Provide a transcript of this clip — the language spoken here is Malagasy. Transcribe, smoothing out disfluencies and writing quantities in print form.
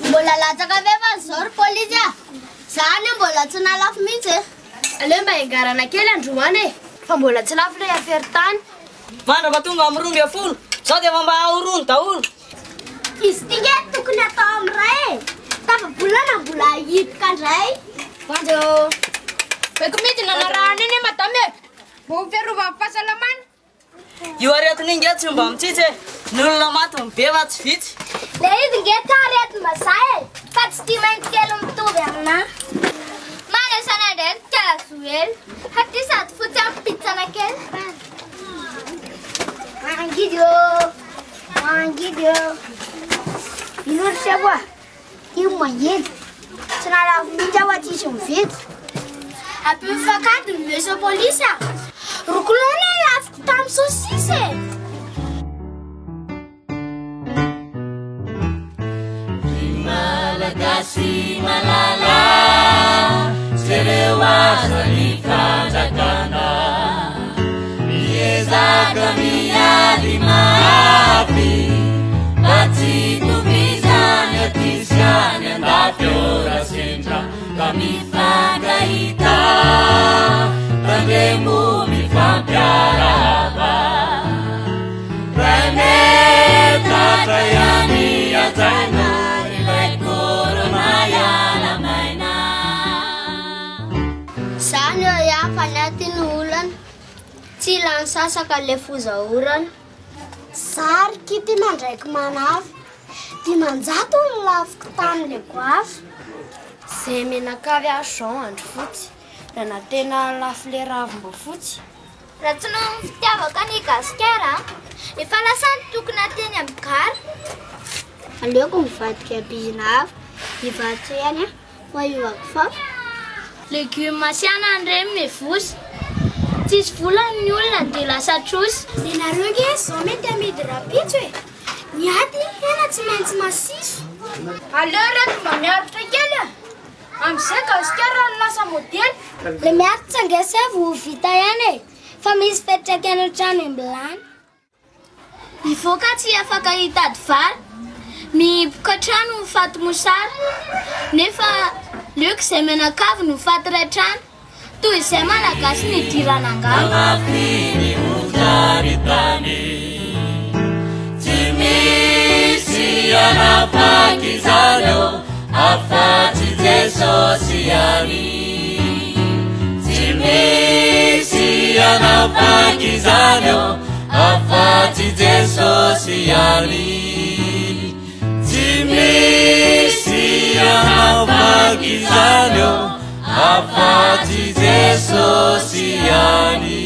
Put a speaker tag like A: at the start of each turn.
A: Mbola latsaka ve mazoro polisia zany mbola tsy nalafo mihitsy aleo mba hiangarana kely androany e fa mbola tsy lafo le aferitany
B: vandraba tonga amin'ny 12 zao dia mba ahorony daholo
A: izy tika tokony atao amin'ray e tafabolana mbola hitika ndray vanjo beko mihitsy nanarahana iny madame mbo fiarova amin'ny fahasalamana
B: io aretina inga tsy mba mitsitsy ny olona maty mibeva tsy vitsy
A: le izy nge tarety mazay e fa tsy tia mainty kely mitovy amina manesana ndray tikazoely haty sady fotsy amin'ny pitsana kely mangidy ino ry sebo a io mangidy tsy nalafo mihitsy aho atsisy mividy ampifakady ny meso polisa rokolona lafiko tamin'ny sosisy e
C: Malagasy malala sereo azany fanjakana miezaka miady mafy mba tsy tovizany atisy any andafy ora sendra ka mifangahita tandremo mifampiarahaba ranetatra ihany ajaina
A: zany eo iafa nyatiny olana tsy ilany sasaka le fozahorana zary kity mandraiky manafy dimanjato ny lafiko tamin'le goafy zay menakavy azon andro fotsy raha na tena lafo le ravombo fotsy raha tsy no fitiavaka ny gasikara efa lasany tokony ateny amin'ny gara aleoko mivadika bizinafy ivatsy ihany a fa ivako fafa légumes masiana andreny mevosy tsisy volany ny olona dia lasa trosy dia nareo nge zao mety amidy rapitso e niady hena tsy maintsy masiso aleo reto mba miaritra kely a amin'izay gasikara ny lasa modely le miaritra angesa vo vita ihany e fa misy fetraikana trano embilany ivoaka tsy afaka hitady vary mihiboka trano mifaty mosary nefa leoko izay menakavy no mifaty ray trano toy izay malagasy ny dirana angalo
C: Amafiny hozaritany tsy misy anapaky izaneo afatsy Jesosy ihany tsy misy anapaky izaneo afatsy Jesosy ihany tsy misy anapaky izaneo afatsy Jesosy ihany